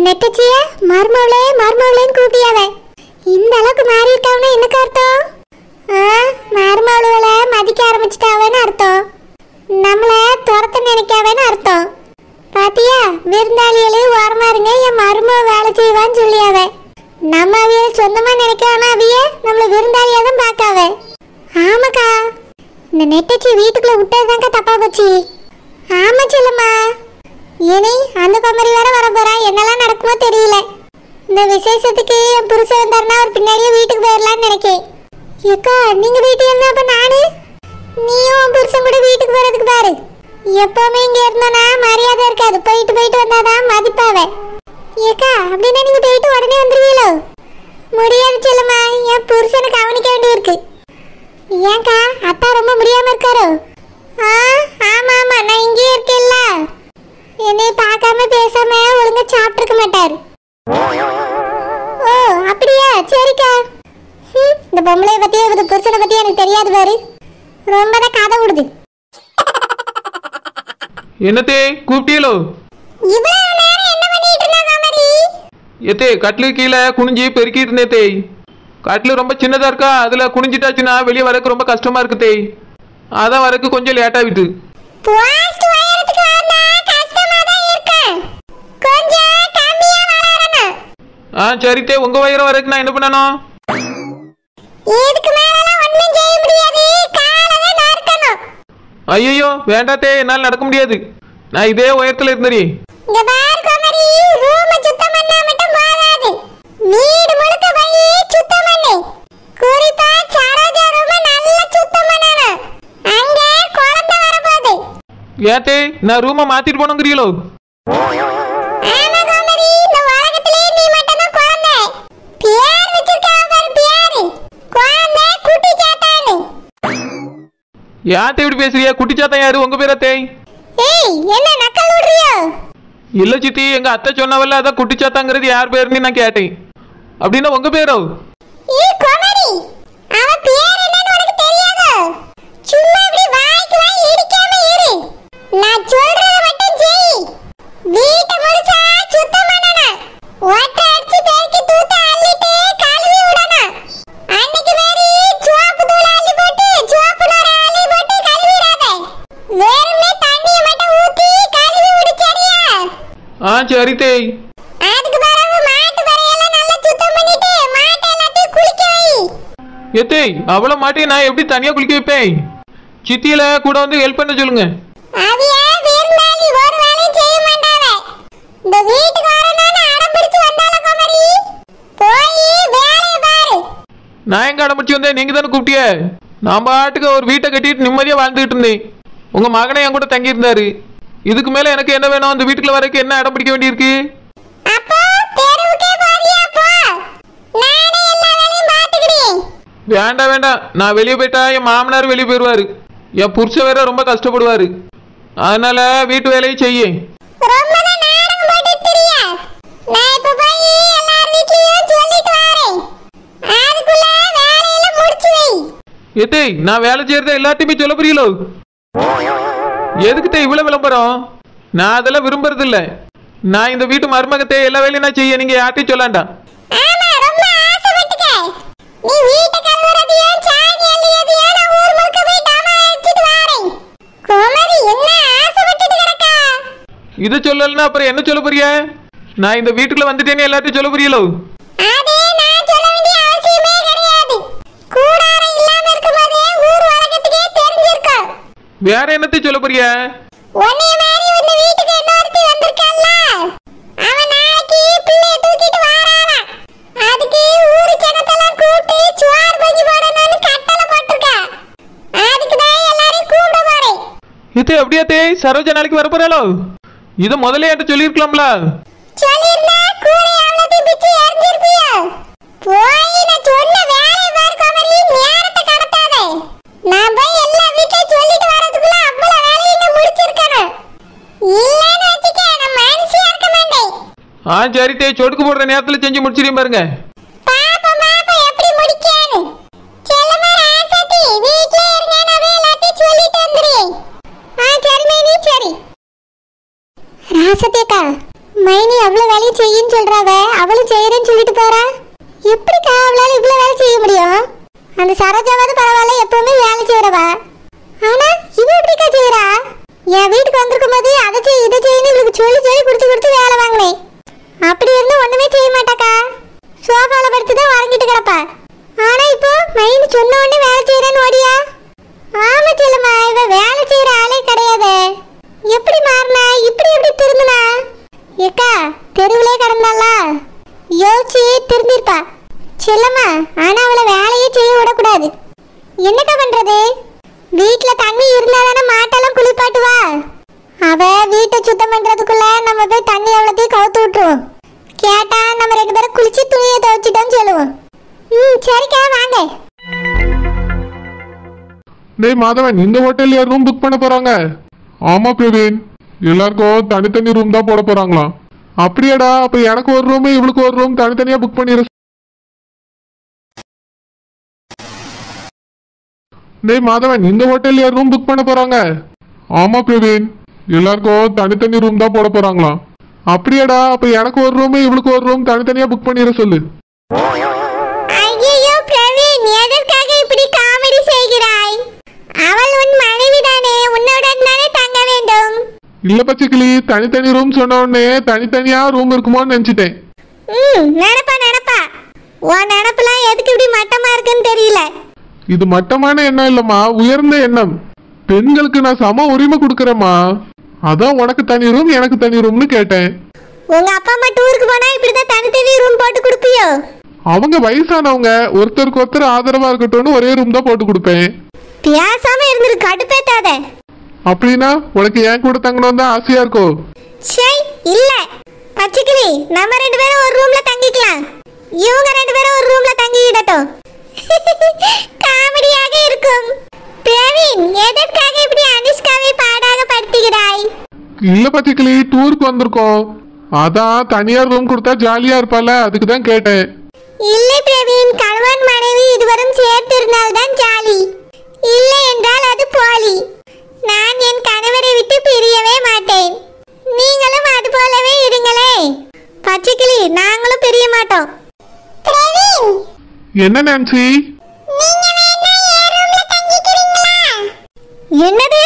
நெட்டச்சிய மர்மவளே மர்மவளேன்னு கூப்பியாவே இந்த அளவுக்கு மாறி இருக்காவனா என்ன அர்த்தம்? மர்மவளை மதிக்க ஆரம்பிச்சிட்டாவேன்னு அர்த்தம். நம்மள துரத்த நினைக்காவேன்னு அர்த்தம். பாத்தியா, விருந்தாளிகளே ஓரமா இருங்க, என் மருமவ வேலை செய்வான்னு சொல்லியாவே. நம்ம அவிய சொந்தமா நினைக்காம அவிய நம்மள விருந்தாளியா தான் பார்க்காவே. ஆமாக்கா, இந்த நெட்டச்சி வீட்டுக்குள்ள விட்டதுதான்க்கா தப்பா போச்சு. ஆமா செல்லம்மா, இனி அந்த குமரி வேற வர போறா, என்னெல்லாம் நடக்குமோ தெரியல. இந்த விசேஷத்துக்கு என் புருஷன் வந்தாருன்னா அவர் பின்னாடியே வீட்டுக்கு போயிடலான்னு நினைக்கேன். ஏக்கா நீங்க வீட்டுக்கு இருந்தா அப்ப நானு நீயும் உன் புருஷன் கூட வீட்டுக்கு போறதுக்கு பாரு. எப்பவுமே இங்க இருந்தோன்னா மரியாதை இருக்காது, போயிட்டு போயிட்டு வந்தாதான் மதிப்பாவே. ஏக்கா அப்படின்னா நீங்க போயிட்டு உடனே வந்துருவீங்களோ? முடியாது செல்லம்மா, என் புருஷனை கவனிக்க வேண்டி இருக்கு. ஏன்க்கா அத்தா ரொம்ப முடியாம இருக்காரோ? ஆமா ஆமா, நான் இங்கேயே இருக்கேன்ல. என்னை பார்க்காம பேசாம ஒழுங்கா சாப்பிட்டுருக்க மாட்டாரு. ஓ அப்படியா, சரிக்கா. இந்த பொம்பளைய பத்தியே இந்த புருஷனை பத்தி எனக்கு தெரியாது பாரு, ரொம்ப தான் கதை விடுது. என்னத்தே கூப்பிட்டீங்களோ? இவ்வளவு நேரம் என்ன பண்ணிட்டு இருந்தா மாதிரி? ஏத்தே கட்டிலு கீழே குனிஞ்சி பெருக்கிட்டு இருந்தே தேய். கட்டிலு ரொம்ப சின்னதா இருக்கா, அதுல குனிஞ்சிட்டாச்சுன்னா வெளியே வரக்கு ரொம்ப கஷ்டமா இருக்கு தேய். அதான் வரக்கு கொஞ்சம் லேட்டா விட்டு. போஸ்ட் வயரத்துக்கு வந்தா கஷ்டமா தான் இருக்கு, கொஞ்சம் கம்மியா வரணும். சரி தே, உங்க வயிறு வரக்கு நான் என்ன பண்ணணும்? இதுக்கு மேலலாம் ஒண்ணும் செய்ய முடியாது, காலவே நறுக்கணும். ஐயோ வேண்டாத்தே, என்னால் நடக்க முடியாது. நான் இதே உயரத்துல இருந்தேன். இங்க பாரு குமரி, ரூம் சுத்தம் பண்ணா மட்டும் போதாது, வீடு முழுக்க போய் சுத்தம் பண்ணு. குறிப்பா சரோஜா ரூம் நல்லா சுத்தம் பண்ணணும், அங்க குழந்தை வரப்போகுது. ஏத்தே நான் ரூமை மாத்திட்டு போனோங்கிறீங்களோ? ஆமா குமரி, இந்த உலகத்திலே நீ மட்டும் தான் குழந்தை. பேர் வச்சிருக்காங்க பாரு, பேரு குழந்தை குட்டி சாத்தானு. யாத்தே இப்படி பேசுறியா? குட்டிச்சாத்தான் யாரு? உங்க பேரா தேய்? ஏய் என்ன நக்கல் விடுறியோ? இல்ல சித்தி, எங்க அத்தை சொன்னவல்ல, அதான் குட்டிச்சாத்தாங்கிறது யார் பேருன்னு நான் கேட்டேன். அப்படின்னா உங்க பேரோ? குமரி, அவ பேர் என்னன்னு உனக்கு தெரியாதோ? சும்மா இப்படி வாய்க்கு வாய் இடிக்காம இரு, நான் சொல்றத மட்டும் செய். வீட்டை முழுசா சுத்தம் பண்ணணும், ஓட்ட அடிச்சு பெருக்கி தூத்த அள்ளிட்டு கழுவி விடணும். அன்னைக்கு மாதிரி சோப்பு தூள் அள்ளி போட்டு சோப்பு நூறு அள்ளி போட்டு கழுவிடாத, வெறுமே தண்ணியை மட்டும் ஊத்தி கழுவி விடு, சரியா? சரி தேய். அதுக்கு பிறகு மாட்டு வரையெல்லாம் நல்லா சுத்தம் பண்ணிட்டு மாட்டை எல்லாத்தையும் குளிக்க வை. ஏத்தேய் அவ்வளோ மாட்டி நான் எப்படி தனியா குளிக்க வைப்பேன்? சித்தியில கூட வந்து ஹெல்ப் பண்ண சொல்லுங்க. அவிய விருந்தாளி ஒரு வேலையும் செய்ய மாட்டாவே. இந்த வீட்டுக்கு வரணும்னு அடம் பிடிச்சு வந்தால குமரி, போய் வேலையை பாரு. நான் எங்க அடம்பிடிச்சு வந்தேன்? நீங்க தானே கூப்பிட்டிய. நான் பாட்டுக்கு ஒரு வீட்டை கட்டிட்டு நிம்மதியா வாழ்ந்துகிட்டு இருந்தேன். உங்க மகனை என் கூட தங்கி இருந்தாரு. இதுக்கு மேல எனக்கு என்ன வேணும்? அந்த வீட்டுக்குள்ள வரைக்கும் என்ன அடம் பிடிக்க வேண்டியிருக்கு? அப்போ தெருவுக்கே போறியா? போ, நானே எல்லா வேலையும் பாத்துக்கிறேன். வேண்டாம் வேண்டாம், நான் வெளியே போயிட்டா என் மாமனார் வெளியே போயிடுவாரு, என் புருஷன் வேற ரொம்ப கஷ்டப்படுவாரு. அதனால வீட்டு வேலையை செய்ய. ரொம்ப தான் நாடகம் போட்டுட்டு திரியா. நான் இப்ப போய் எல்லார் வீட்லயும் சொல்லிட்டு வரேன், அதுக்குள்ள வேலையில முடிச்சு வை. ஏத்தேய் நான் வேலை செய்யறத எல்லாத்தையுமே சொல்ல புரியலோ? எதுக்கிட்ட இவ்வளவு விளம்பரம்? நான் அதெல்லாம் விரும்புறது இல்ல. நான் இந்த வீட்டு மருமகத்தை எல்லா வேலையும் நான் செய்ய, நீங்க யார்ட்டையும் சொல்லாண்டா. ஆமா, ரொம்ப ஆசைப்பட்டுக்க. நீ வீட்டை கழுவுறதையும் சாணி அள்ளியதையும் நான் ஊர் முழுக்க போய் டமா அடிச்சிட்டு வரேன். குமரி என்ன ஆசைப்பட்டுட்டு கிடக்கா? இது சொல்லலன்னா அப்புறம் என்ன சொல்ல புரிய? நான் இந்த வீட்டுக்குள்ள வந்துட்டேன்னு எல்லாத்தையும் சொல்ல புரியலோ? அதே நான் சொல்ல வேண்டிய அவசியமே கிடையாது. கூடாரம் இல்லாம இருக்கும்போதே ஊர் உலகத்துக்கே தெரிஞ்சிருக்கும். வேற என்னத்தையும் சொல்ல புரிய? உன்னைய மாதிரி இந்த வீட்டுக்கு இன்னொருத்தி வந்திருக்கல்ல, அவன் நாளைக்கு பிள்ளைய தூக்கிட்டு வாரானா. அதுக்கு ஊரு ஜனத்தெல்லாம் கூப்பிட்டு சுவார் பொங்கி போடணும்னு கட்டளை போட்டிருக்கா. அதுக்கு தான் எல்லாரையும் கூப்பிட போறேன். இது அப்படியா தேய்? சரோஜா நாளைக்கு வர போறாளோ? இதை முதல்ல என்கிட்ட சொல்லியிருக்கலாம்ல. சொல்லிருந்தா கூரை அவ்வளோத்தையும் பிச்சு எரிஞ்சிருப்பியோ? போய் நான் சொன்ன வேலையை பாரு குமரி, நேரத்தை கடத்தாதே. நான் போய் எல்லா வீட்லயும் சொல்லிட்டு வரதுக்குள்ள அவ்வளவு வேலையை இங்க முடிச்சிருக்கணும். இல்லைன்னு வச்சுக்க, நான் மனுஷியா இருக்க மாட்டேன். சரி தேய், சொடுக்கு போடுற நேரத்துல செஞ்சு முடிச்சிருக்கேன் பாருங்க. பாப்போம் பாப்போம் எப்படி முடிக்கான்னு. செல்லமா ராசாத்தி, வீட்ல இருங்க, நான் எல்லாத்தையும் சொல்லிட்டு வந்துடுறேன். சரி மேனி, சரி. ராசத்தேக்கா மைனி அவ்வளவு வேலையை செய்யுன்னு சொல்றாவ, அவளும் செய்யறேன்னு சொல்லிட்டு போறா. எப்படிக்கா அவளால இவ்வளவு வேலை செய்ய முடியும்? அந்த சரோஜாவது பரவாயில்ல, எப்பவுமே வேலை செய்யறவா. ஆனா இவ எப்படிக்கா செய்யறா? என் வீட்டுக்கு வந்திருக்கும் போது அதை செய் இதை செய்யன்னு இவளுக்கு சொல்லி சொல்லி கொடுத்து வேலை வாங்கினேன். அப்படி இருந்து ஒண்ணுமே செய்ய மாட்டாக்கா. சோஃபால படுத்துதான் உறங்கிட்டு கிடப்பா. ஆனா இப்போ மைனி சொன்ன உடனே வேலை செய்யறேன்னு ஓடியா? ஆமா செல்லம்மா, இவ வேலை செய்யற ஆளே கிடையாது. எப்படி மாறினா? இப்படி எப்படி திரும்பினா? ஏக்கா தெருவிலே கிடந்தால யோசிச்சு திரும்பிருப்பா செல்லம்மா. ஆனா அவளை வேலையே செய்ய விடக்கூடாது. என்னக்கா பண்றது? வீட்டுல தண்ணி இருந்தாதானே மாட்டெல்லாம் குளிப்பாட்டுவா. அவ வீட்டை சுத்தம் பண்றதுக்குள்ள நம்ம போய் தண்ணி எவ்வளோத்தையும் கவுத்து விட்டுருவோம். கேட்டா நம்ம 2 பேரும் குளிச்சு துணியை துவைச்சிட்டோம்னு சொல்லுவோம். சரிக்கா வாங்க. டேய் மாதவன், இந்த ஹோட்டல்ல ரூம் புக் பண்ண போறாங்க? ஆமா பிரவீன், எல்லாருக்கும் தனித்தனி ரூம் தான் போட போறாங்களாம். அப்படியாடா, அப்ப எனக்கு ஒரு ரூம் இவளுக்கு ஒரு ரூம் தனித்தனியா புக் பண்ணிடு. டேய் மாதவன், இந்த ஹோட்டல்ல ரூம் புக் பண்ண போறாங்க? ஆமா பிரவீன், எல்லாருக்கும் தனித்தனி ரூம் தான் போட போறாங்களாம். அப்படியாடா, அப்ப எனக்கு ஒரு ரூம் இவளுக்கு ஒரு ரூம் தனித்தனியா புக் பண்ணிட சொல்லு. ஐயோ பிரவீன், எதற்காக இப்படி காமெடி செய்கிறாய்? அவள் உன் மனைவிதானே, உன்னுடன் தானே தங்க வேண்டும். இல்ல பச்சைக்கிளி, தனித்தனி ரூம் சொன்ன உடனே தனித்தனியா ரூம் இருக்குமோன்னு நினைச்சிட்டேன். நினைப்பா உன் நினப்பெல்லாம் எதுக்கு இப்படி மட்டமா இருக்குன்னு தெரியல. இது மட்டமான எண்ணம் இல்லம்மா, உயர்ந்த எண்ணம். பெண்களுக்கு நான் சம உரிமை கொடுக்கறேம்மா. அதான் உனக்கு தனி ரூம் எனக்கு தனி ரூம்னு கேட்டேன். உங்க அப்பா அம்மா டூருக்கு போனா இப்படிதான் தனித்தனி ரூம் போட்டு கொடுப்பியோ? அவங்க வயசானவங்க, ஒருத்தருக்கு ஒருத்தர் ஆதரவா இருக்கட்டும்னு ஒரே ரூம் தான் போட்டு கொடுப்பேன். பேசாம இருந்துரு, கடுப்பேத்தாத. அப்படின்னா உனக்கு என் கூட தங்கணும் தான் ஆசையா இருக்கோ? சரி இல்ல பச்சைக்கிளி, நம்ம 2 பேரும் ஒரு ரூம்ல தங்கிக்கலாம். இவங்க 2 பேரும் ஒரு ரூம்ல தங்கிடட்டும். காமெடியாக இருக்கும். பிரவீன், எதற்காக இப்படி அனுஷ்காவை பாடாக படுத்துகிறாய்? இல்ல பச்சைக்கிளி, டூருக்கு வந்திருக்கோம். அதான் தனியார் ரூம் கொடுத்தா ஜாலியா இருப்பால, அதுக்கு தான் கேட்டேன். இல்லை பிரவீன், கணவன் மனைவி இருவரும் சேர்த்து இருந்தால்தான் ஜாலி. இல்லை என்றால் அது போலி. நான் என் கணவரை விட்டு பிரியவே மாட்டேன். நீங்களும் அது போலவே இருங்களே. பச்சைக்கிளி, நாங்களும் பிரிய மாட்டோம். பிரவீன், என்ன நான்சி? நீங்க வேணா என் ரூம்ல தங்கிக்கிறீங்களா? என்னது?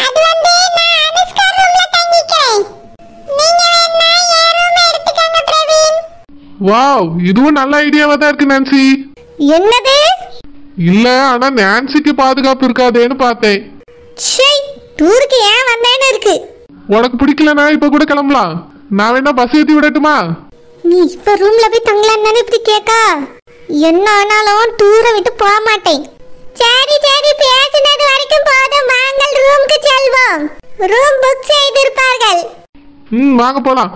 அது வந்து நான் அனுஷ்கா ரூம்ல தங்கிக்கிறேன். நீங்க வேணா என் ரூம் எடுத்துக்கங்க பிரவீன். வாவ், இதுவும் நல்ல ஐடியாவா தான் இருக்கு நான்சி. என்னது? இல்ல, ஆனா நான்சிக்கு பாதுகாப்பு இருக்காதேன்னு பார்த்தேன். சை, டூருக்கு ஏன் வந்தேன்னு இருக்கு. உனக்கு பிடிக்கலனா இப்ப கூட கிளம்பலாம். நான் வேணா பஸ் ஏத்தி விடட்டுமா? நீ இப்ப ரூம்ல போய் தங்கலாம் தானே இப்படி கேக்கா? என்ன ஆனாலும் டூரை விட்டு போக மாட்டேன். சரி சரி, பேசினது வரைக்கும் போதும், வாங்கள் ரூமுக்கு செல்வோம். ரூம் புக் செய்திருப்பார்கள். வாங்க போலாம்.